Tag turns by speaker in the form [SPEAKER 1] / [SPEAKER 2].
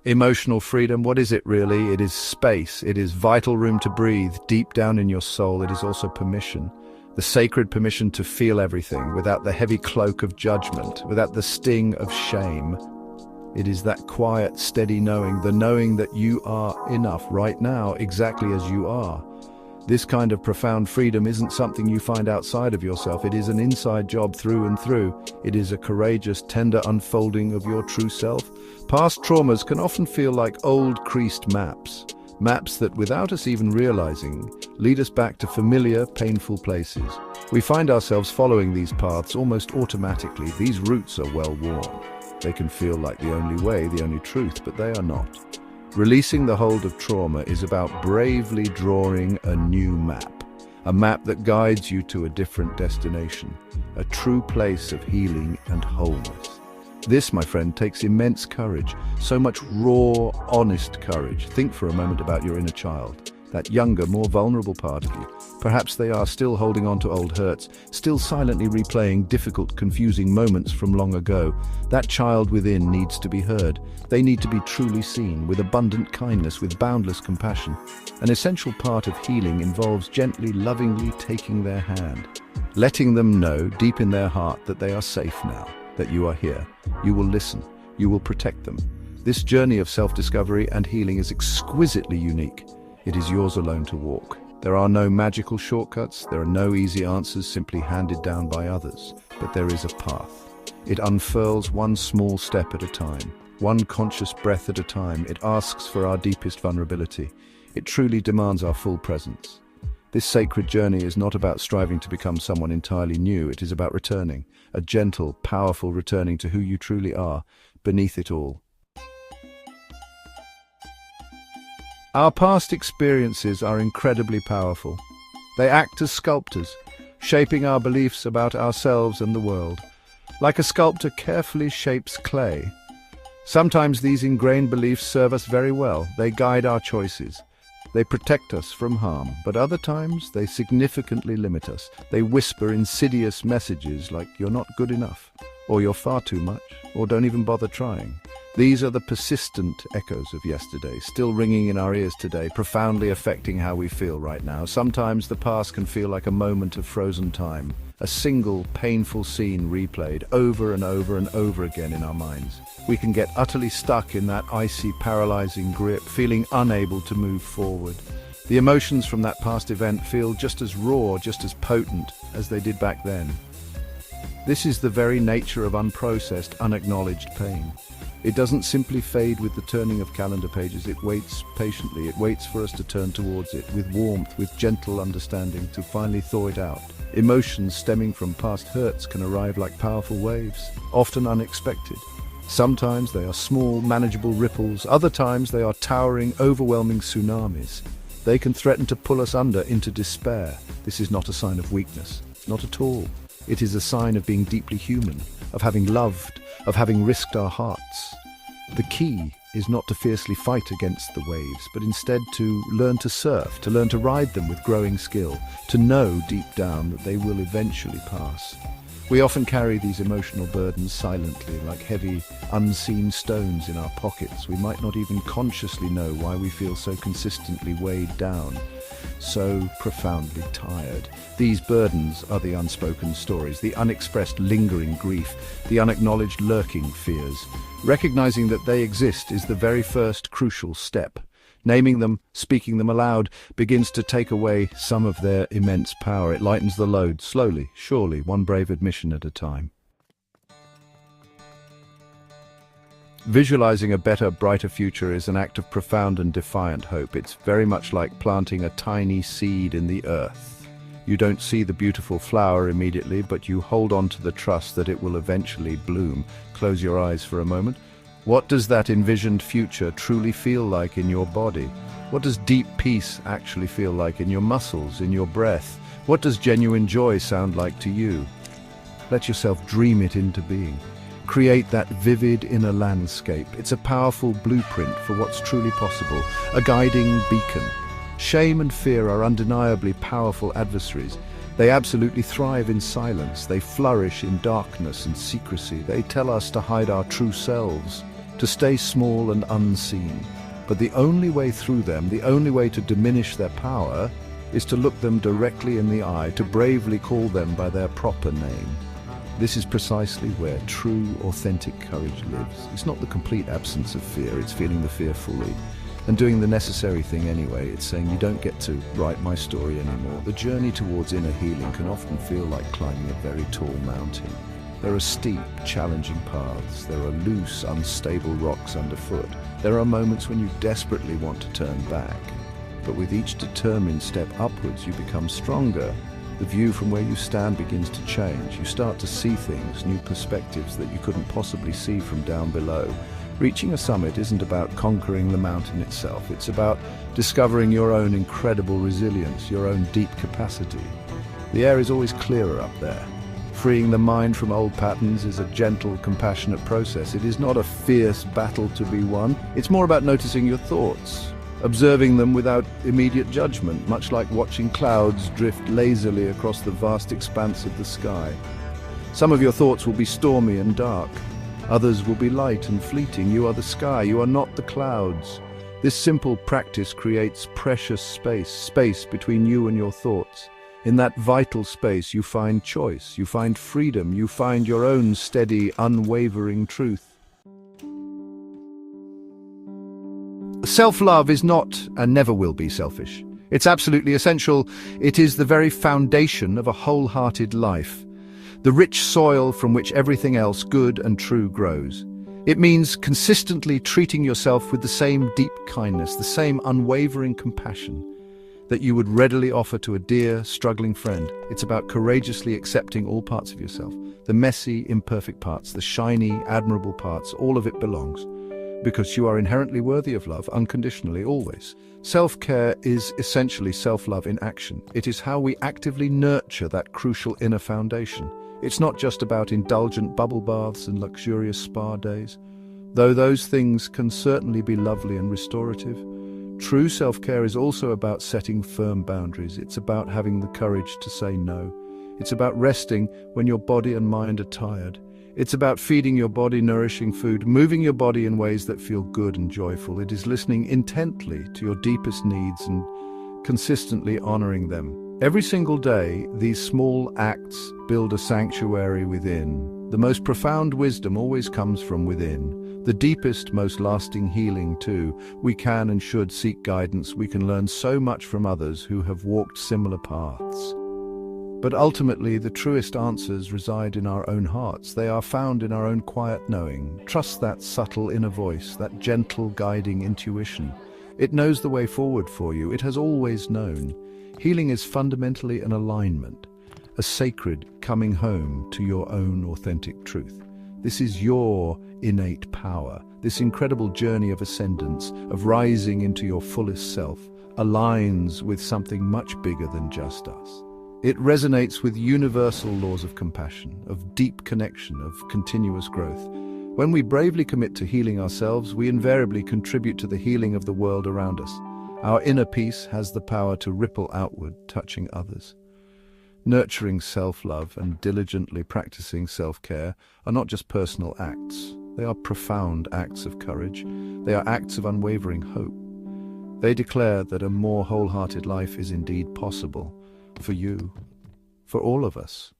[SPEAKER 1] Emotional freedom, what is it really? It is space. It is vital room to breathe deep down in your soul. It is also permission. The sacred permission to feel everything without the heavy cloak of judgment, without the sting of shame. It is that quiet, steady knowing, the knowing that you are enough right now, exactly as you are. This kind of profound freedom isn't something you find outside of yourself. It is an inside job through and through. It is a courageous, tender unfolding of your true self. Past traumas can often feel like old creased maps. Maps that, without us even realizing, lead us back to familiar, painful places. We find ourselves following these paths almost automatically. These routes are well worn. They can feel like the only way, the only truth, but they are not. Releasing the hold of trauma is about bravely drawing a new map. A map that guides you to a different destination. A true place of healing and wholeness. This, my friend, takes immense courage. So much raw, honest courage. Think for a moment about your inner child. That younger, more vulnerable part of you. Perhaps they are still holding on to old hurts, still silently replaying difficult, confusing moments from long ago. That child within needs to be heard. They need to be truly seen, with abundant kindness, with boundless compassion. An essential part of healing involves gently, lovingly taking their hand, letting them know deep in their heart that they are safe now, that you are here. You will listen. You will protect them. This journey of self-discovery and healing is exquisitely unique. It is yours alone to walk. There are no magical shortcuts, there are no easy answers simply handed down by others, but there is a path. It unfurls one small step at a time, one conscious breath at a time. It asks for our deepest vulnerability. It truly demands our full presence. This sacred journey is not about striving to become someone entirely new, it is about returning, a gentle, powerful returning to who you truly are, beneath it all. Our past experiences are incredibly powerful. They act as sculptors, shaping our beliefs about ourselves and the world. Like a sculptor carefully shapes clay. Sometimes these ingrained beliefs serve us very well. They guide our choices. They protect us from harm, but other times they significantly limit us. They whisper insidious messages like you're not good enough, or you're far too much, or don't even bother trying. These are the persistent echoes of yesterday, still ringing in our ears today, profoundly affecting how we feel right now. Sometimes the past can feel like a moment of frozen time, a single painful scene replayed over and over and over again in our minds. We can get utterly stuck in that icy, paralyzing grip, feeling unable to move forward. The emotions from that past event feel just as raw, just as potent as they did back then. This is the very nature of unprocessed, unacknowledged pain. It doesn't simply fade with the turning of calendar pages. It waits patiently. It waits for us to turn towards it with warmth, with gentle understanding, to finally thaw it out. Emotions stemming from past hurts can arrive like powerful waves, often unexpected. Sometimes they are small, manageable ripples. Other times they are towering, overwhelming tsunamis. They can threaten to pull us under into despair. This is not a sign of weakness, not at all. It is a sign of being deeply human, of having loved, of having risked our hearts. The key is not to fiercely fight against the waves, but instead to learn to surf, to learn to ride them with growing skill, to know deep down that they will eventually pass. We often carry these emotional burdens silently, like heavy, unseen stones in our pockets. We might not even consciously know why we feel so consistently weighed down, so profoundly tired. These burdens are the unspoken stories, the unexpressed lingering grief, the unacknowledged lurking fears. Recognizing that they exist is the very first crucial step. Naming them, speaking them aloud, begins to take away some of their immense power. It lightens the load, slowly, surely, one brave admission at a time. Visualizing a better, brighter future is an act of profound and defiant hope. It's very much like planting a tiny seed in the earth. You don't see the beautiful flower immediately, but you hold on to the trust that it will eventually bloom. Close your eyes for a moment. What does that envisioned future truly feel like in your body? What does deep peace actually feel like in your muscles, in your breath? What does genuine joy sound like to you? Let yourself dream it into being. Create that vivid inner landscape. It's a powerful blueprint for what's truly possible, a guiding beacon. Shame and fear are undeniably powerful adversaries. They absolutely thrive in silence. They flourish in darkness and secrecy. They tell us to hide our true selves. to stay small and unseen. But the only way through them, the only way to diminish their power, is to look them directly in the eye, to bravely call them by their proper name. This is precisely where true, authentic courage lives. It's not the complete absence of fear, it's feeling the fear fully and doing the necessary thing anyway. It's saying you don't get to write my story anymore. The journey towards inner healing can often feel like climbing a very tall mountain. There are steep, challenging paths. There are loose, unstable rocks underfoot. There are moments when you desperately want to turn back. But with each determined step upwards, you become stronger. The view from where you stand begins to change. You start to see things, new perspectives that you couldn't possibly see from down below. Reaching a summit isn't about conquering the mountain itself. It's about discovering your own incredible resilience, your own deep capacity. The air is always clearer up there. Freeing the mind from old patterns is a gentle, compassionate process. It is not a fierce battle to be won. It's more about noticing your thoughts, observing them without immediate judgment, much like watching clouds drift lazily across the vast expanse of the sky. Some of your thoughts will be stormy and dark. Others will be light and fleeting. You are the sky, you are not the clouds. This simple practice creates precious space between you and your thoughts. In that vital space, you find choice, you find freedom, you find your own steady, unwavering truth. Self-love is not and never will be selfish. It's absolutely essential. It is the very foundation of a wholehearted life, the rich soil from which everything else good and true grows. It means consistently treating yourself with the same deep kindness, the same unwavering compassion that you would readily offer to a dear, struggling friend. It's about courageously accepting all parts of yourself, the messy, imperfect parts, the shiny, admirable parts. All of it belongs, because you are inherently worthy of love, unconditionally, always. Self-care is essentially self-love in action. It is how we actively nurture that crucial inner foundation. It's not just about indulgent bubble baths and luxurious spa days, though those things can certainly be lovely and restorative. True self-care is also about setting firm boundaries. It's about having the courage to say no. It's about resting when your body and mind are tired. It's about feeding your body nourishing food, moving your body in ways that feel good and joyful. It is listening intently to your deepest needs and consistently honoring them. Every single day, these small acts build a sanctuary within. The most profound wisdom always comes from within. The deepest, most lasting healing, too. We can and should seek guidance. We can learn so much from others who have walked similar paths. But ultimately, the truest answers reside in our own hearts. They are found in our own quiet knowing. Trust that subtle inner voice, that gentle guiding intuition. It knows the way forward for you. It has always known. Healing is fundamentally an alignment, a sacred coming home to your own authentic truth. This is your innate power, this incredible journey of ascendance, of rising into your fullest self, aligns with something much bigger than just us. It resonates with universal laws of compassion, of deep connection, of continuous growth. When we bravely commit to healing ourselves, we invariably contribute to the healing of the world around us. Our inner peace has the power to ripple outward, touching others. Nurturing self-love and diligently practicing self-care are not just personal acts. They are profound acts of courage. They are acts of unwavering hope. They declare that a more wholehearted life is indeed possible for you, for all of us.